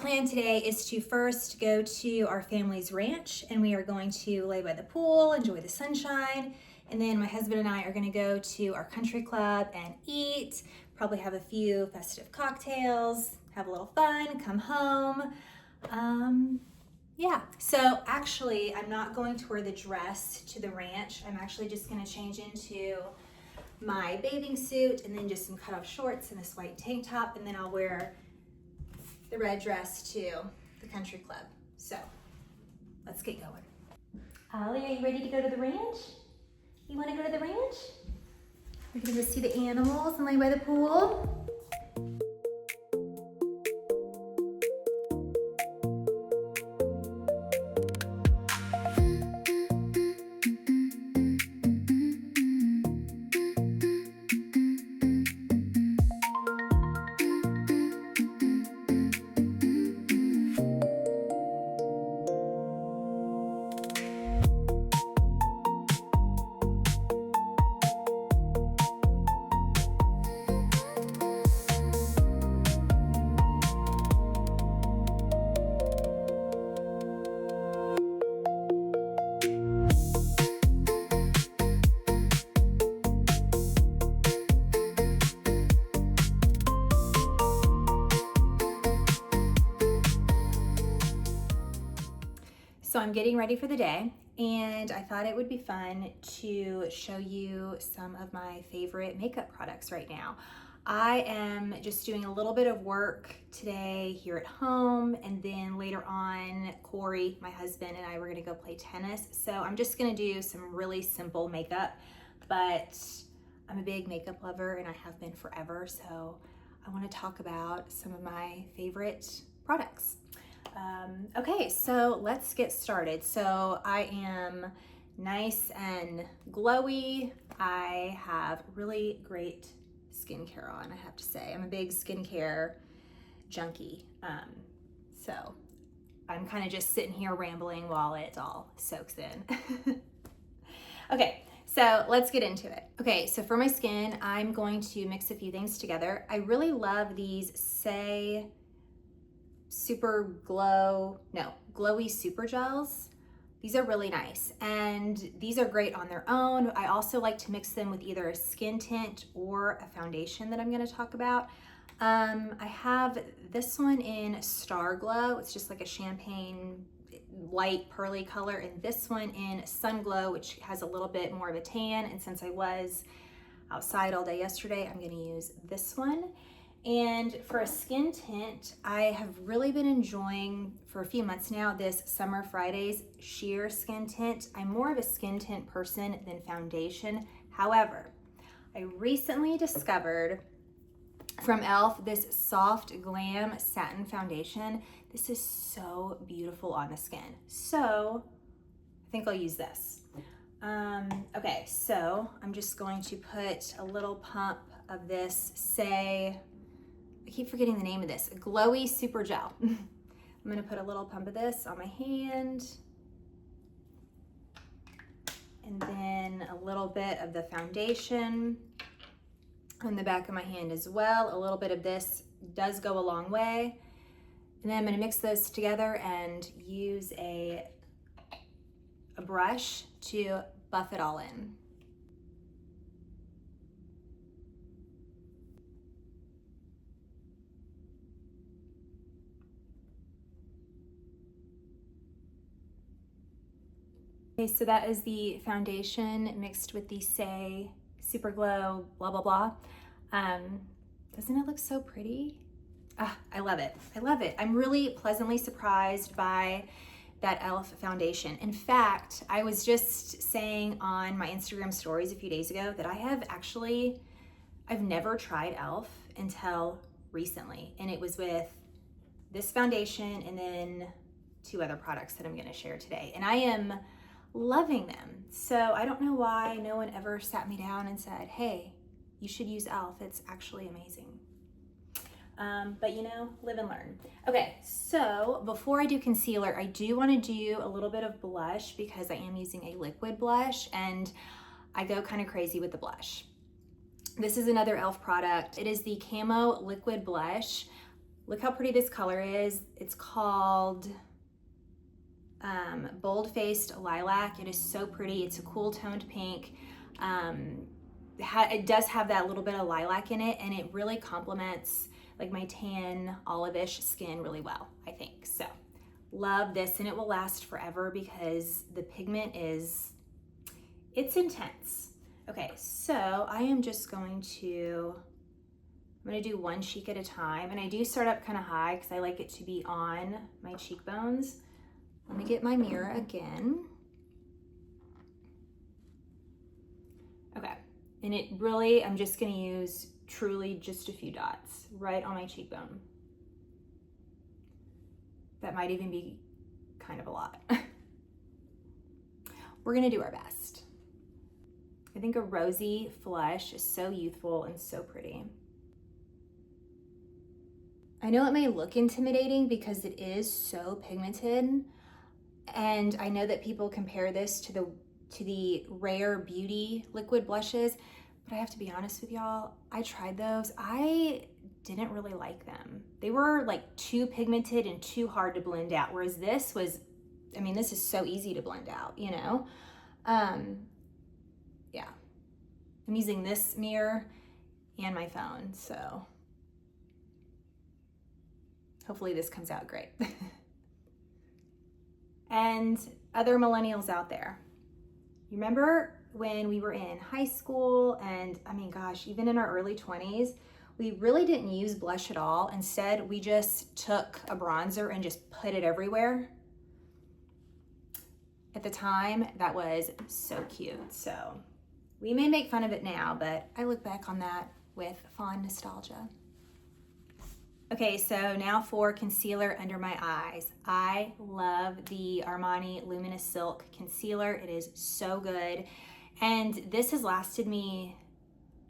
plan today is to first go to our family's ranch, and we are going to lay by the pool, enjoy the sunshine, and then my husband and I are going to go to our country club and eat, probably have a few festive cocktails, have a little fun, come home. Yeah, so actually I'm not going to wear the dress to the ranch. I'm actually just going to change into my bathing suit and then just some cut off shorts and this white tank top, and then I'll wear the red dress to the country club. So let's get going. Ollie, are you ready to go to the ranch? You want to go to the ranch? We're going to go see the animals and lay by the pool. So I'm getting ready for the day, and I thought it would be fun to show you some of my favorite makeup products right now. I am just doing a little bit of work today here at home, and then later on, Corey, my husband, and I were gonna go play tennis. So I'm just gonna do some really simple makeup, but I'm a big makeup lover and I have been forever. So I wanna talk about some of my favorite products. Okay, so let's get started. So I am nice and glowy. I have really great skincare on, I have to say. I'm a big skincare junkie. So I'm kind of just sitting here rambling while it all soaks in. Okay, so let's get into it. Okay, so for my skin, I'm going to mix a few things together. I really love these glowy super gels. These are really nice, and these are great on their own. I also like to mix them with either a skin tint or a foundation that I'm going to talk about. I have this one in Star Glow. It's just like a champagne light pearly color, and this one in Sun Glow, which has a little bit more of a tan. And since I was outside all day yesterday, I'm going to use this one. And for a skin tint, I have really been enjoying for a few months now this Summer Fridays sheer skin tint. I'm more of a skin tint person than foundation. However, I recently discovered from e.l.f. this Soft Glam Satin Foundation. This is so beautiful on the skin. So I think I'll use this. Okay, so I'm just going to put a little pump of this, I keep forgetting the name of this, a glowy super gel. I'm gonna put a little pump of this on my hand, and then a little bit of the foundation on the back of my hand as well. A little bit of this does go a long way. And then I'm gonna mix those together and use a brush to buff it all in. Okay, so that is the foundation mixed with the Super Glow, blah, blah, blah. Doesn't it look so pretty? I love it. I love it. I'm really pleasantly surprised by that e.l.f. foundation. In fact, I was just saying on my Instagram stories a few days ago that I've never tried e.l.f. until recently. And it was with this foundation and then 2 other products that I'm gonna share today. And I am loving them. So I don't know why no one ever sat me down and said, hey, you should use e.l.f. It's actually amazing. But you know, live and learn. Okay, so before I do concealer, I do want to do a little bit of blush because I am using a liquid blush and I go kind of crazy with the blush. This is another e.l.f. product. It is the Camo Liquid Blush. Look how pretty this color is. It's called Bold-Faced Lilac. It is so pretty. It's a cool toned pink. It does have that little bit of lilac in it, and it really complements like my tan olive-ish skin really well, I think. So love this, and it will last forever because the pigment it's intense. Okay, so I am just going to, I'm gonna do one cheek at a time, and I do start up kind of high because I like it to be on my cheekbones. Let me get my mirror again. Okay, and it really, I'm just gonna use truly just a few dots right on my cheekbone. That might even be kind of a lot. We're gonna do our best. I think a rosy flush is so youthful and so pretty. I know it may look intimidating because it is so pigmented, and I know that people compare this to the Rare Beauty liquid blushes, but I have to be honest with y'all, I tried those. I didn't really like them. They were like too pigmented and too hard to blend out, whereas this was, I mean, this is so easy to blend out, you know? Yeah. I'm using this mirror and my phone, so hopefully this comes out great. And other millennials out there, you remember when we were in high school and, I mean, gosh, even in our early 20s, we really didn't use blush at all. Instead, we just took a bronzer and just put it everywhere. At the time, that was so cute. So we may make fun of it now, but I look back on that with fond nostalgia. Okay, so now for concealer under my eyes. I love the Armani Luminous Silk Concealer. It is so good. And this has lasted me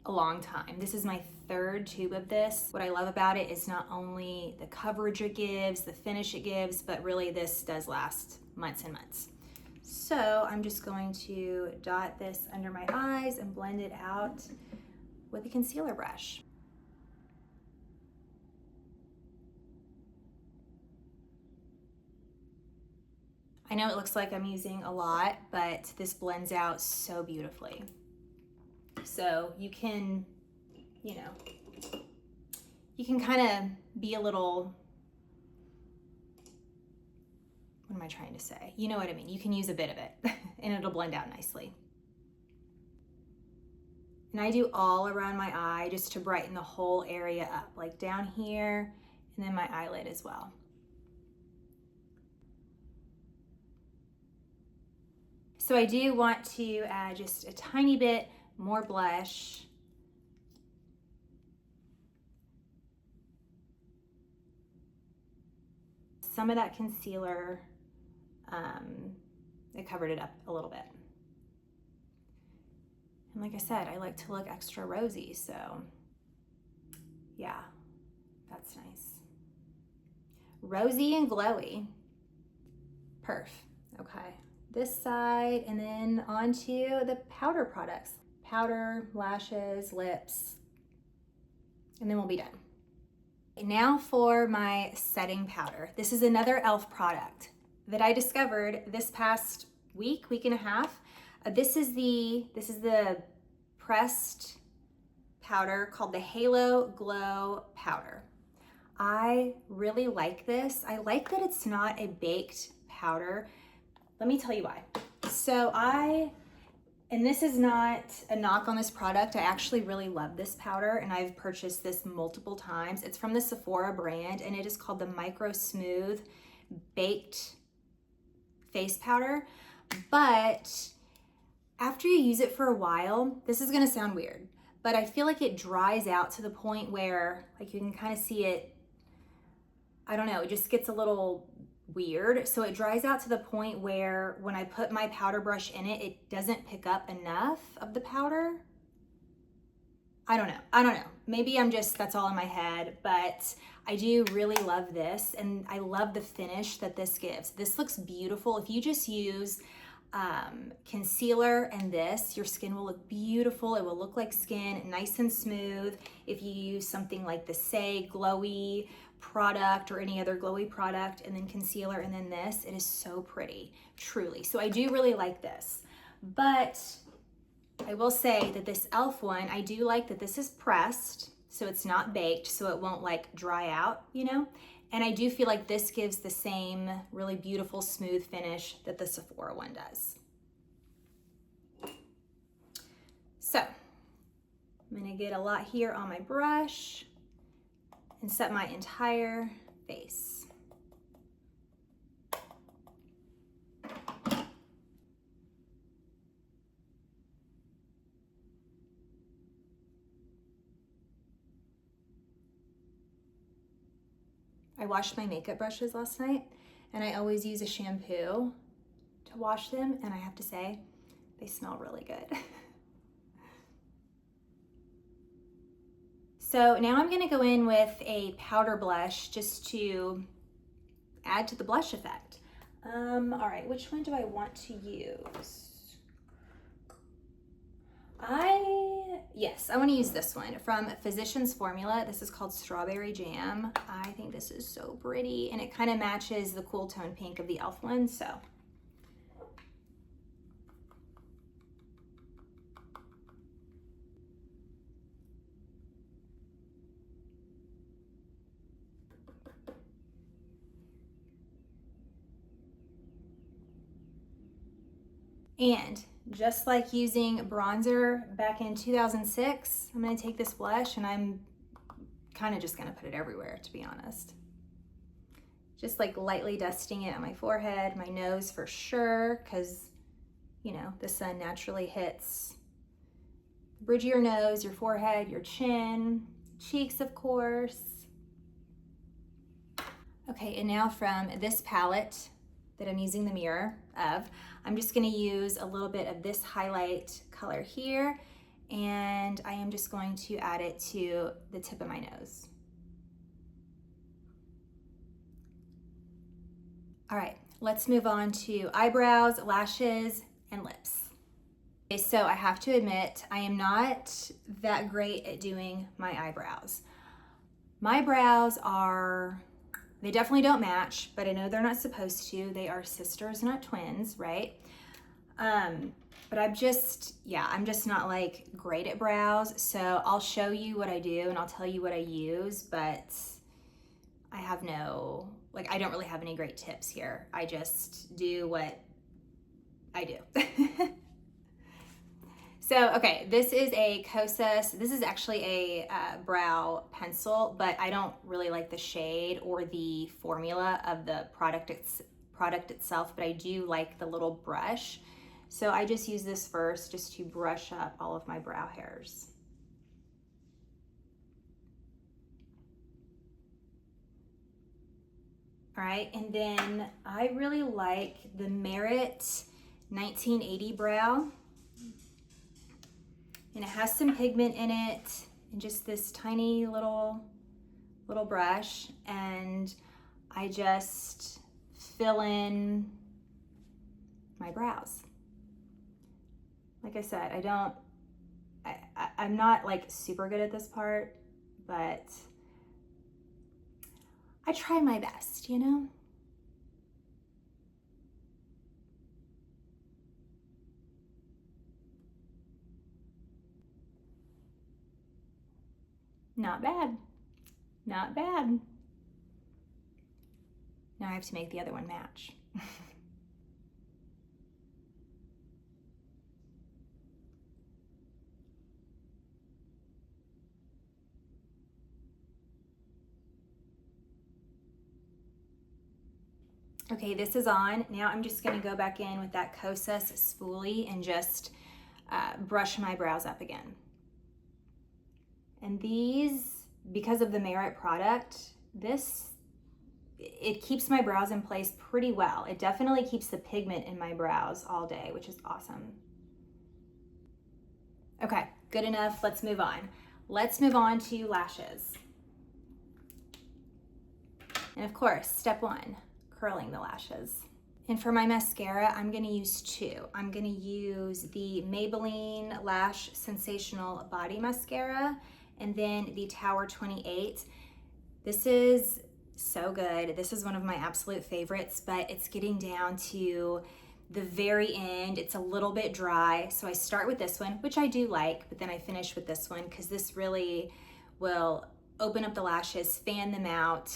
a long time. This is my third tube of this. What I love about it is not only the coverage it gives, the finish it gives, but really this does last months and months. So I'm just going to dot this under my eyes and blend it out with a concealer brush. I know it looks like I'm using a lot, but this blends out so beautifully. So you can, you know, you can kind of be a little, what am I trying to say? You know what I mean? You can use a bit of it and it'll blend out nicely. And I do all around my eye just to brighten the whole area up, like down here and then my eyelid as well. So I do want to add just a tiny bit more blush. Some of that concealer, it covered it up a little bit. And like I said, I like to look extra rosy, so yeah, that's nice. Rosy and glowy. Perf, okay. This side, and then onto the powder products. Powder, lashes, lips, and then we'll be done. Now for my setting powder. This is another e.l.f. product that I discovered this past week and a half. This is the pressed powder called the Halo Glow Powder. I really like this. I like that it's not a baked powder. Let me tell you why. So and this is not a knock on this product, I actually really love this powder and I've purchased this multiple times. It's from the Sephora brand and it is called the Micro Smooth Baked Face Powder. But after you use it for a while, this is gonna sound weird, but I feel like it dries out to the point where like you can kind of see it, I don't know, it just gets a little weird. So it dries out to the point where when I put my powder brush in it, it doesn't pick up enough of the powder. I don't know. Maybe that's all in my head, but I do really love this and I love the finish that this gives. This looks beautiful. If you just use concealer and this, your skin will look beautiful. It will look like skin, nice and smooth. If you use something like the Say Glowy product or any other glowy product, and then concealer, and then this, it is so pretty, truly. So I do really like this. But I will say that this e.l.f. one, I do like that this is pressed, so it's not baked, so it won't like dry out, you know? And I do feel like this gives the same really beautiful smooth finish that the Sephora one does. So I'm gonna get a lot here on my brush and set my entire face. I washed my makeup brushes last night, and I always use a shampoo to wash them, and I have to say, they smell really good. So now I'm gonna go in with a powder blush just to add to the blush effect. All right, which one do I want to use? Yes, I want to use this one from Physicians Formula. This is called Strawberry Jam. I think this is so pretty, and it kind of matches the cool tone pink of the e.l.f. one, so. And just like using bronzer back in 2006, I'm gonna take this blush and I'm kind of just gonna put it everywhere, to be honest. Just like lightly dusting it on my forehead, my nose for sure, because you know, the sun naturally hits the bridge of your nose, your forehead, your chin, cheeks, of course. Okay, and now from this palette that I'm using the mirror of, I'm just gonna use a little bit of this highlight color here, and I am just going to add it to the tip of my nose. All right, let's move on to eyebrows, lashes, and lips. Okay, so I have to admit, I am not that great at doing my eyebrows. My brows are, they definitely don't match, but I know they're not supposed to. They are sisters, not twins, right? But I'm just not like great at brows. So I'll show you what I do and I'll tell you what I use, but I have no, like, I don't really have any great tips here. I just do what I do. So, okay, this is a Kosas. This is actually a brow pencil, but I don't really like the shade or the formula of the product itself, but I do like the little brush. So I just use this first just to brush up all of my brow hairs. All right, and then I really like the Merit 1980 brow. And it has some pigment in it, and just this tiny little brush, and I just fill in my brows. Like I said, I'm not like super good at this part, but I try my best, you know? Not bad, not bad. Now I have to make the other one match. Okay, this is on. Now I'm just gonna go back in with that Kosas spoolie and just brush my brows up again. And these, because of the Merit product, it keeps my brows in place pretty well. It definitely keeps the pigment in my brows all day, which is awesome. Okay, good enough. Let's move on. Let's move on to lashes. And of course, step one, curling the lashes. And for my mascara, I'm gonna use two. I'm gonna use the Maybelline Lash Sensational Body Mascara, and then the Tower 28. This is So good. This is one of my absolute favorites, but it's getting down to the very end. It's a little bit dry. So I start with this one, which I do like, but then I finish with this one because this really will open up the lashes, fan them out.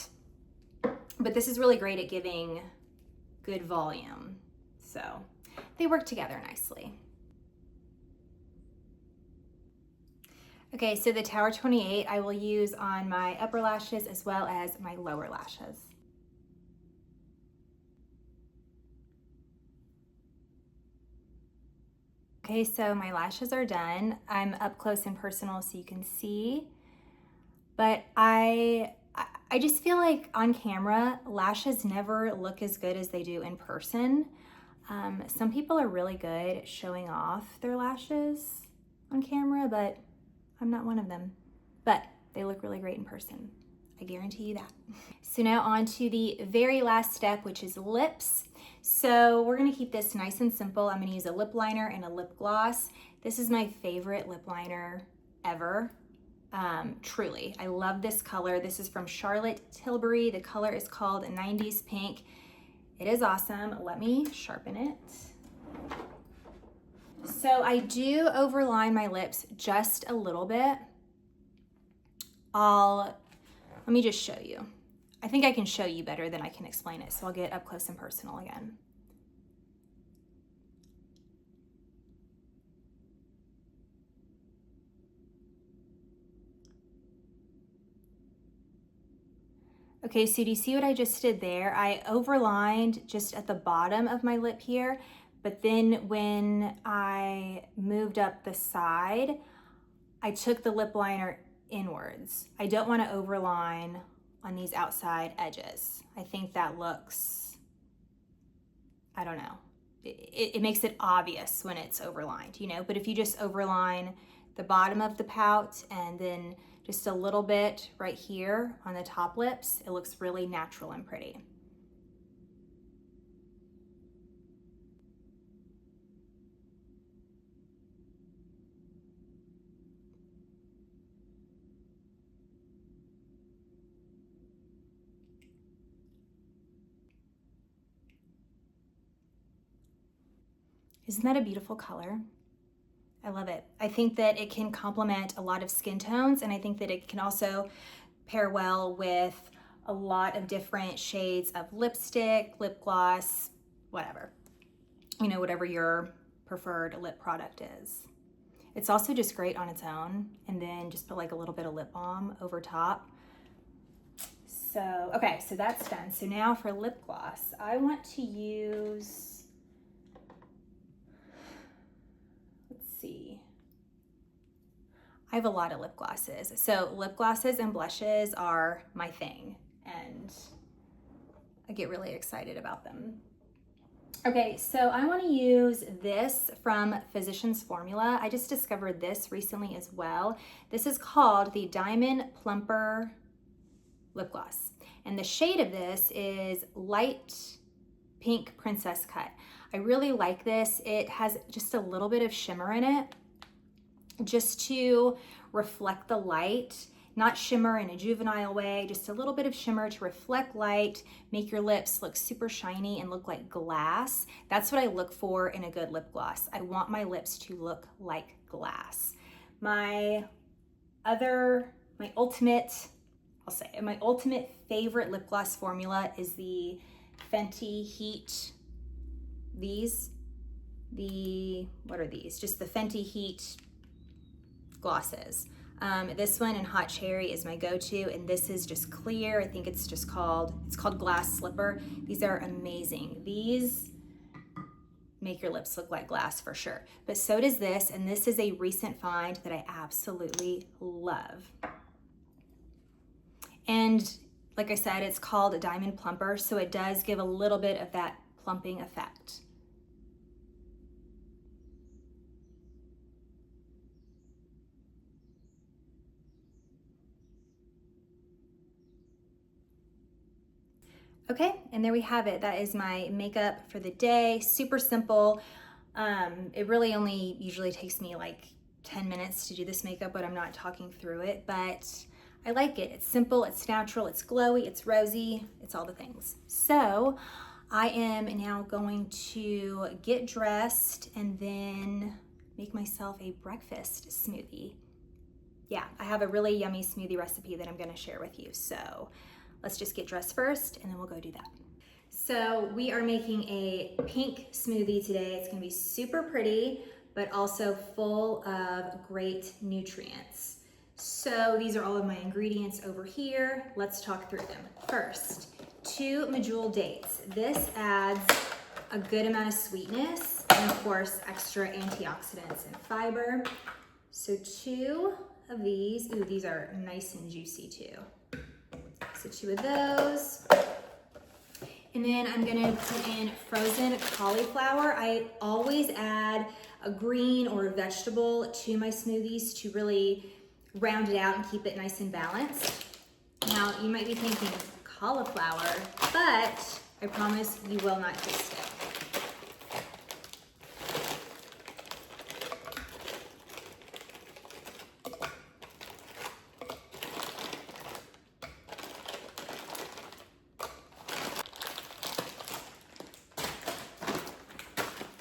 But this is really great at giving good volume. So they work together nicely. Okay, so the Tower 28 I will use on my upper lashes as well as my lower lashes. Okay, so my lashes are done. I'm up close and personal so you can see, but I just feel like on camera, lashes never look as good as they do in person. Some people are really good at showing off their lashes on camera, but I'm not one of them, but they look really great in person. I guarantee you that. So now on to the very last step, which is lips. So we're gonna keep this nice and simple. I'm gonna use a lip liner and a lip gloss. This is my favorite lip liner ever. Truly, I love this color. This is from Charlotte Tilbury. The color is called 90s Pink. It is awesome. Let me sharpen it. So I do overline my lips just a little bit. Let me just show you. I think I can show you better than I can explain it, so I'll get up close and personal again. Okay, so do you see what I just did there? I overlined just at the bottom of my lip here, but then when I moved up the side, I took the lip liner inwards. I don't want to overline on these outside edges. I think that looks, I don't know. It makes it obvious when it's overlined, you know, but if you just overline the bottom of the pout and then just a little bit right here on the top lips, it looks really natural and pretty. Isn't that a beautiful color? I love it. I think that it can complement a lot of skin tones, and I think that it can also pair well with a lot of different shades of lipstick, lip gloss, whatever. You know, whatever your preferred lip product is. It's also just great on its own, and then just put like a little bit of lip balm over top. So, okay, so that's done. So now for lip gloss, I want to use, see. I have a lot of lip glosses. So lip glosses and blushes are my thing, and I get really excited about them. Okay, so I want to use this from Physicians Formula. I just discovered this recently as well. This is called the Diamond Plumper Lip Gloss, and the shade of this is Light Pink Princess Cut. I really like this. It has just a little bit of shimmer in it, just to reflect the light, not shimmer in a juvenile way, just a little bit of shimmer to reflect light, make your lips look super shiny and look like glass. That's what I look for in a good lip gloss. I want my lips to look like glass. My ultimate favorite lip gloss formula is the Fenty Heat. What are these? Just the Fenty Heat glosses. This one in Hot Cherry is my go-to, and this is just clear. I think it's called Glass Slipper. These are amazing. These make your lips look like glass for sure. But so does this, and this is a recent find that I absolutely love. And like I said, it's called a Diamond Plumper, so it does give a little bit of that plumping effect. Okay, and there we have it. That is my makeup for the day. Super simple. It really only usually takes me like 10 minutes to do this makeup, but I'm not talking through it. But I like it. It's simple, it's natural, it's glowy, it's rosy, it's all the things. So I am now going to get dressed and then make myself a breakfast smoothie. Yeah, I have a really yummy smoothie recipe that I'm gonna share with you. So let's just get dressed first and then we'll go do that. So we are making a pink smoothie today. It's gonna be super pretty, but also full of great nutrients. So these are all of my ingredients over here. Let's talk through them. First, 2 medjool dates. This adds a good amount of sweetness and of course extra antioxidants and fiber. So 2 of these. Ooh, these are nice and juicy too. So 2 of those. And then I'm gonna put in frozen cauliflower. I always add a green or a vegetable to my smoothies to really round it out and keep it nice and balanced. Now, you might be thinking cauliflower, but I promise you will not taste it.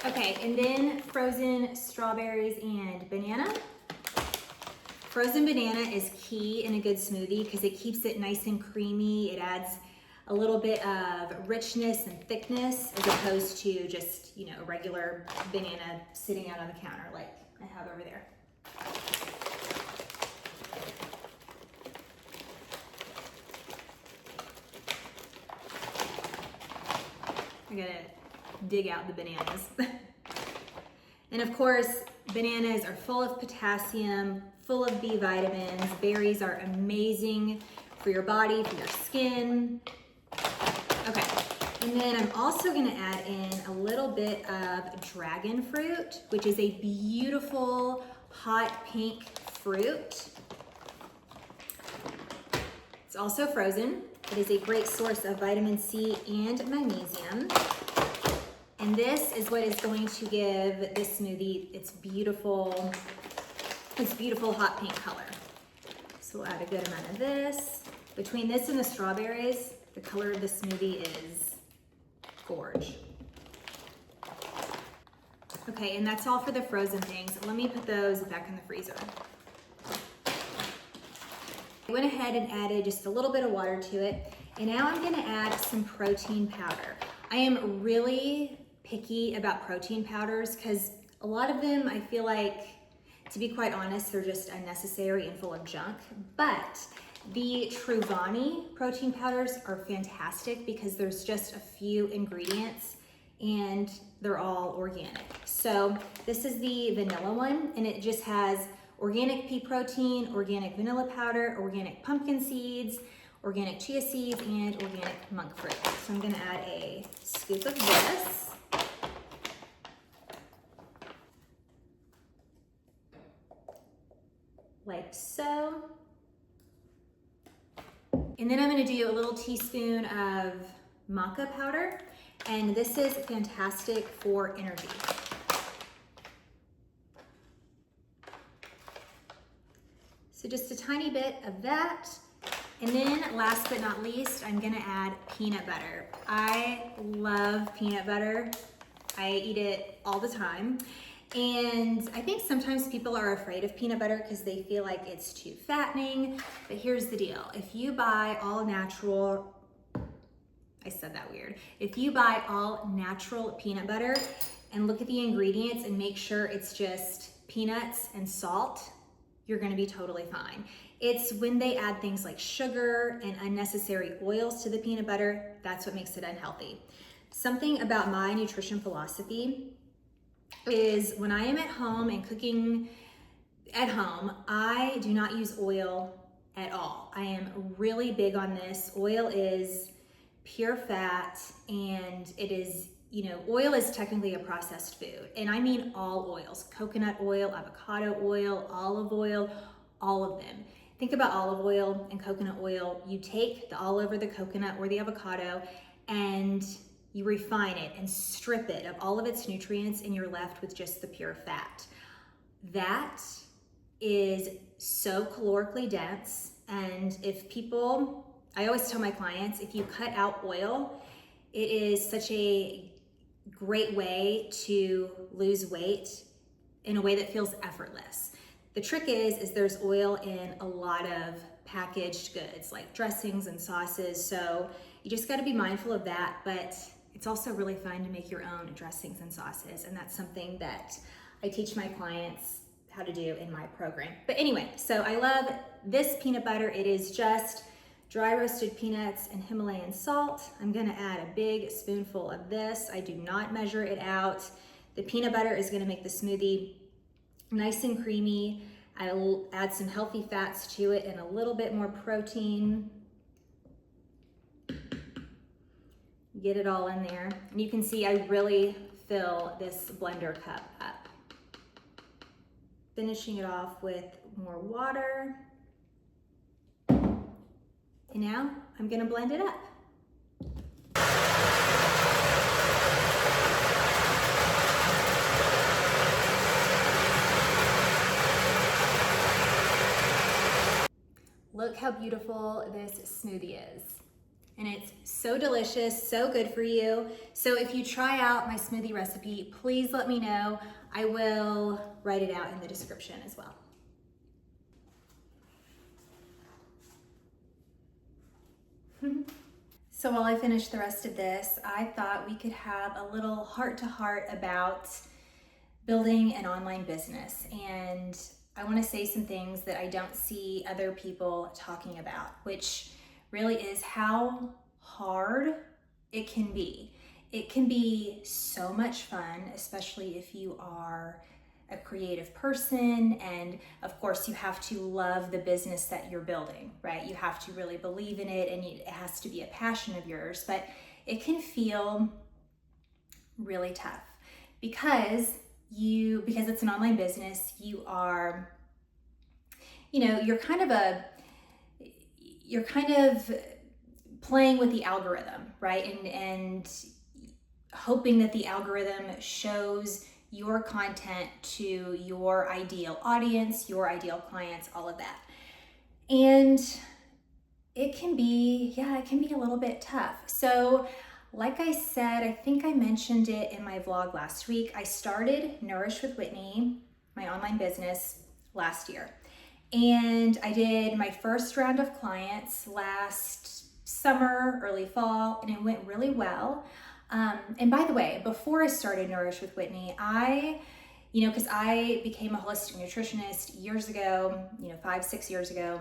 Okay, and then frozen strawberries and banana. Frozen banana is key in a good smoothie because it keeps it nice and creamy. It adds a little bit of richness and thickness as opposed to just, you know, a regular banana sitting out on the counter like I have over there. I gotta dig out the bananas. And of course, bananas are full of potassium, full of B vitamins. Berries are amazing for your body, for your skin. Okay, and then I'm also gonna add in a little bit of dragon fruit, which is a beautiful hot pink fruit. It's also frozen. It is a great source of vitamin C and magnesium. And this is what is going to give this smoothie its beautiful hot pink color. So we'll add a good amount of this. Between this and the strawberries, the color of the smoothie is gorge. Okay, and that's all for the frozen things. Let me put those back in the freezer. I went ahead and added just a little bit of water to it. And now I'm gonna add some protein powder. I am really picky about protein powders because a lot of them, I feel like, to be quite honest, they're just unnecessary and full of junk. But the Truvani protein powders are fantastic because there's just a few ingredients and they're all organic. So this is the vanilla one, and it just has organic pea protein, organic vanilla powder, organic pumpkin seeds, organic chia seeds, and organic monk fruit. So I'm gonna add a scoop of this. Like so. And then I'm gonna do a little teaspoon of maca powder, and this is fantastic for energy. So just a tiny bit of that. And then last but not least, I'm gonna add peanut butter. I love peanut butter. I eat it all the time. And I think sometimes people are afraid of peanut butter because they feel like it's too fattening. But here's the deal. If you buy all natural, I said that weird. If you buy all natural peanut butter and look at the ingredients and make sure it's just peanuts and salt, you're gonna be totally fine. It's when they add things like sugar and unnecessary oils to the peanut butter, that's what makes it unhealthy. Something about my nutrition philosophy is when I am at home and cooking at home, I do not use oil at all. I am really big on this. Oil is pure fat, and it is, you know, oil is technically a processed food. And I mean all oils, coconut oil, avocado oil, olive oil, all of them. Think about olive oil and coconut oil. You take the olive or the coconut or the avocado and you refine it and strip it of all of its nutrients, and you're left with just the pure fat. That is so calorically dense And I always tell my clients, if you cut out oil, it is such a great way to lose weight in a way that feels effortless. The trick is there's oil in a lot of packaged goods like dressings and sauces. So you just got to be mindful of that, but it's also really fun to make your own dressings and sauces. And that's something that I teach my clients how to do in my program. But anyway, so I love this peanut butter. It is just dry roasted peanuts and Himalayan salt. I'm gonna add a big spoonful of this. I do not measure it out. The peanut butter is gonna make the smoothie nice and creamy. I'll add some healthy fats to it and a little bit more protein. Get it all in there. And you can see I really fill this blender cup up. Finishing it off with more water. And now I'm gonna blend it up. Look how beautiful this smoothie is. And it's so delicious, so good for you. So if you try out my smoothie recipe, please let me know. I will write it out in the description as well. So while I finish the rest of this, I thought we could have a little heart-to-heart about building an online business. And I want to say some things that I don't see other people talking about, which really is how hard it can be. It can be so much fun, especially if you are a creative person, and of course you have to love the business that you're building, right? You have to really believe in it, and it has to be a passion of yours, but it can feel really tough because it's an online business. You're kind of playing with the algorithm, right? And hoping that the algorithm shows your content to your ideal audience, your ideal clients, all of that. And it can be a little bit tough. So like I said, I think I mentioned it in my vlog last week, I started Nourish with Whitney, my online business, last year. And I did my first round of clients last summer, early fall, and it went really well. And by the way, before I started Nourish with Whitney, because I became a holistic nutritionist years ago, 5-6 years ago.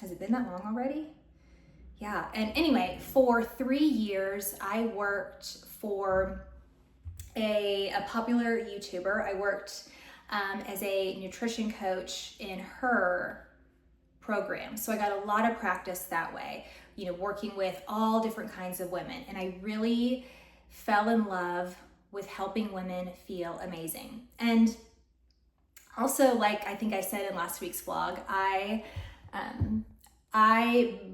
Has it been that long already? Yeah. And anyway, for 3 years, I worked for a popular YouTuber. I worked as a nutrition coach in her program. So I got a lot of practice that way, working with all different kinds of women. And I really fell in love with helping women feel amazing. And also, like I think I said in last week's vlog,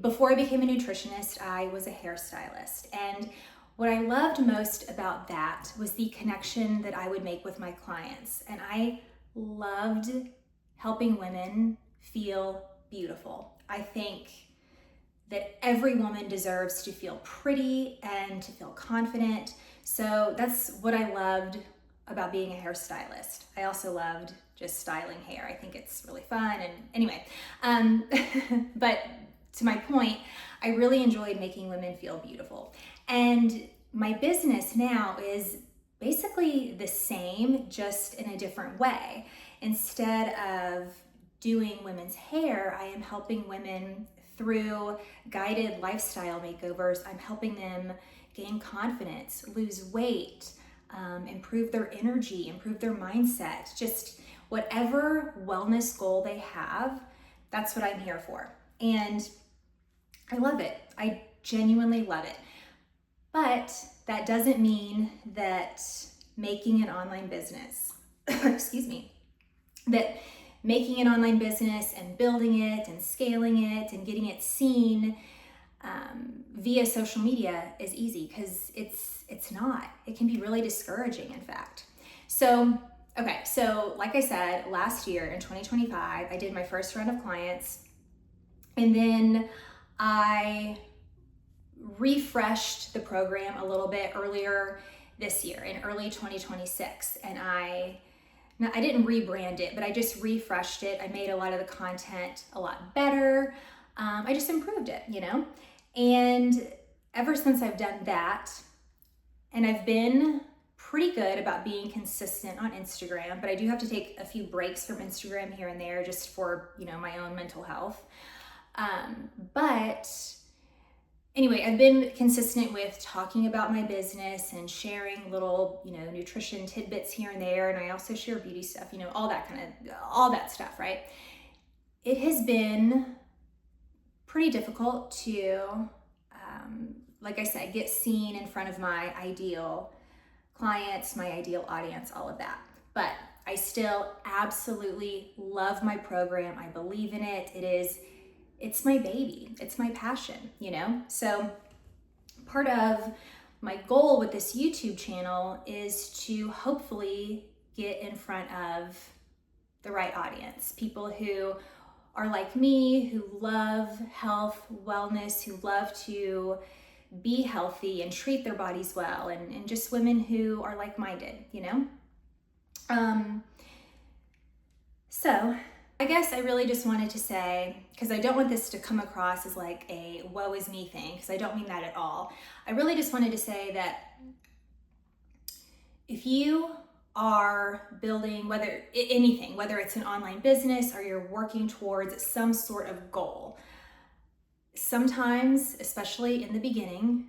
before I became a nutritionist, I was a hairstylist. And what I loved most about that was the connection that I would make with my clients. And I loved helping women feel beautiful. I think that every woman deserves to feel pretty and to feel confident. So that's what I loved about being a hairstylist. I also loved just styling hair. I think it's really fun. And anyway, but to my point, I really enjoyed making women feel beautiful. And my business now is basically the same, just in a different way. Instead of doing women's hair, I am helping women through guided lifestyle makeovers. I'm helping them gain confidence, lose weight, improve their energy, improve their mindset, just whatever wellness goal they have, that's what I'm here for. And I love it. I genuinely love it. But that doesn't mean that making an online business, that making an online business and building it and scaling it and getting it seen via social media is easy, because it's not. It can be really discouraging, in fact. So like I said, last year in 2025, I did my first round of clients, And then I refreshed the program a little bit earlier this year in early 2026. And I didn't rebrand it, but I just refreshed it. I made a lot of the content a lot better. I just improved it, you know? And ever since I've done that, and I've been pretty good about being consistent on Instagram, but I do have to take a few breaks from Instagram here and there just for, you know, my own mental health. But anyway, I've been consistent with talking about my business and sharing little, you know, nutrition tidbits here and there. And I also share beauty stuff, you know, all that stuff, right? It has been pretty difficult to, like I said, get seen in front of my ideal clients, my ideal audience, all of that. But I still absolutely love my program. I believe in it. It's my baby. It's my passion, you know? So part of my goal with this YouTube channel is to hopefully get in front of the right audience, people who are like me, who love health, wellness, who love to be healthy and treat their bodies well, and just women who are like-minded, you know? So I guess I really just wanted to say, because I don't want this to come across as like a woe is me thing, because I don't mean that at all. I really just wanted to say that if you are building whether it's an online business or you're working towards some sort of goal, sometimes, especially in the beginning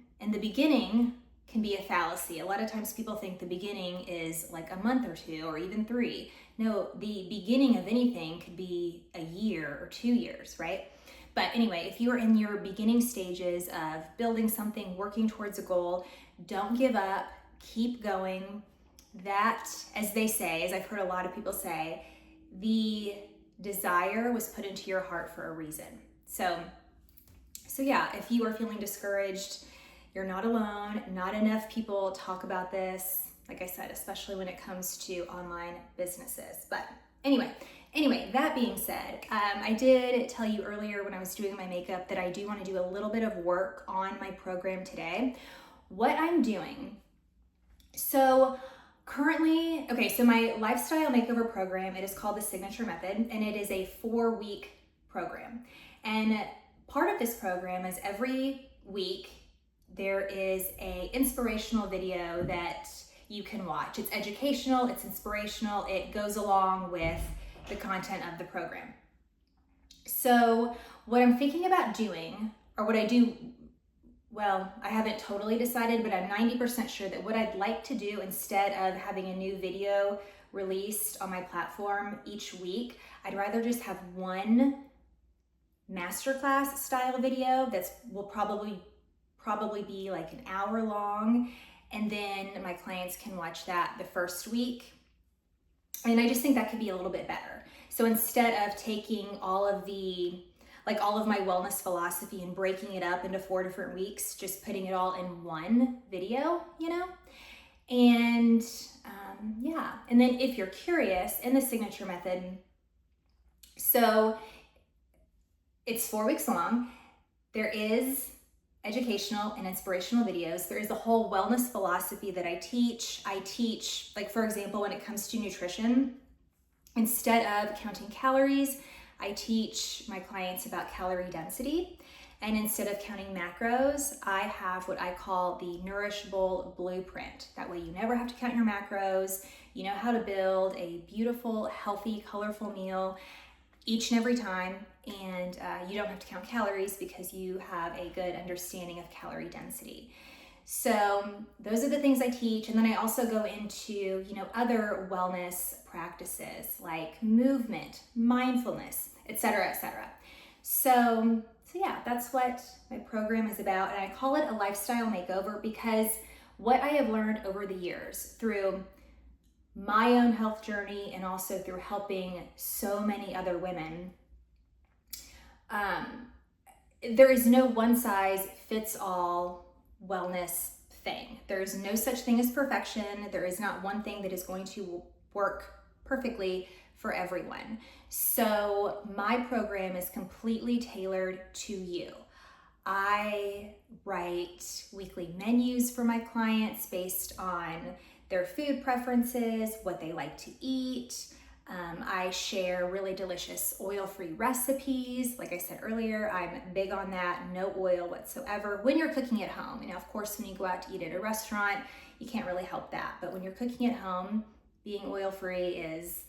can be a fallacy. A lot of times people think the beginning is like a month or 2 or even 3. No, the beginning of anything could be a year or 2 years, right? But anyway, if you're in your beginning stages of building something, working towards a goal, don't give up, keep going. That, as they say, as I've heard a lot of people say, the desire was put into your heart for a reason. So yeah, if you are feeling discouraged, you're not alone. Not enough people talk about this, like I said, especially when it comes to online businesses. But anyway, that being said, I did tell you earlier when I was doing my makeup that I do want to do a little bit of work on my program today. What I'm doing, so currently, so my lifestyle makeover program, it is called the Signature Method, and it is a 4-week program. And part of this program is every week there is a inspirational video that you can watch. It's educational, it's inspirational, it goes along with the content of the program. So what I'm thinking about doing, or what I do, well, I haven't totally decided, but I'm 90% sure that what I'd like to do, instead of having a new video released on my platform each week, I'd rather just have one masterclass style video will probably be like an hour long, and then my clients can watch that the first week. And I just think that could be a little bit better. So instead of taking all of my wellness philosophy and breaking it up into 4 different weeks, just putting it all in one video, you know? And yeah, and then if you're curious, in the Signature Method, so it's 4 weeks long. There is educational and inspirational videos. There is a whole wellness philosophy that I teach. Like, for example, when it comes to nutrition, instead of counting calories, I teach my clients about calorie density. And instead of counting macros, I have what I call the Nourish Bowl Blueprint. That way you never have to count your macros. You know how to build a beautiful, healthy, colorful meal each and every time. And you don't have to count calories because you have a good understanding of calorie density. So those are the things I teach. And then I also go into, other wellness practices like movement, mindfulness, etc., etc. So yeah, that's what my program is about. And I call it a lifestyle makeover because what I have learned over the years through my own health journey and also through helping so many other women, there is no one size fits all wellness thing. There is no such thing as perfection. There is not one thing that is going to work perfectly for everyone. So my program is completely tailored to you. I write weekly menus for my clients based on their food preferences, what they like to eat. I share really delicious oil-free recipes. Like I said earlier, I'm big on that, no oil whatsoever when you're cooking at home. You know, of course, when you go out to eat at a restaurant, you can't really help that. But when you're cooking at home, being oil-free is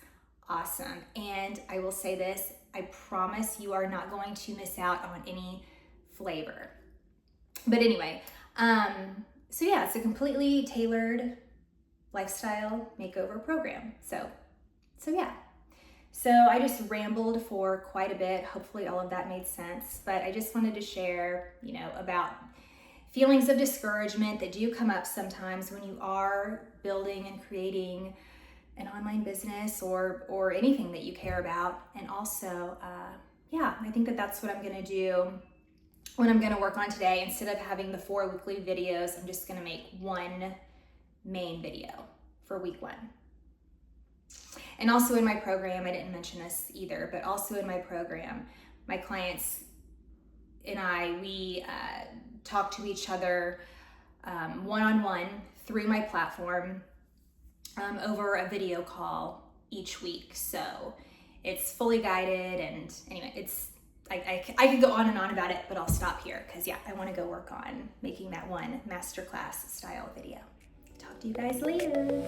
awesome. And I will say this, I promise you are not going to miss out on any flavor. But anyway, so yeah, it's a completely tailored lifestyle makeover program. So yeah. So I just rambled for quite a bit. Hopefully all of that made sense, but I just wanted to share, you know, about feelings of discouragement that do come up sometimes when you are building and creating an online business or anything that you care about. And also, yeah, I think that that's what I'm gonna do, what I'm gonna work on today. Instead of having the 4 weekly videos, I'm just gonna make one main video for week 1. And also in my program, I didn't mention this either, but also in my program, my clients and we talk to each other one-on-one through my platform over a video call each week. So it's fully guided, and anyway, I could go on and on about it, but I'll stop here because yeah, I want to go work on making that one masterclass style video. Talk to you guys later.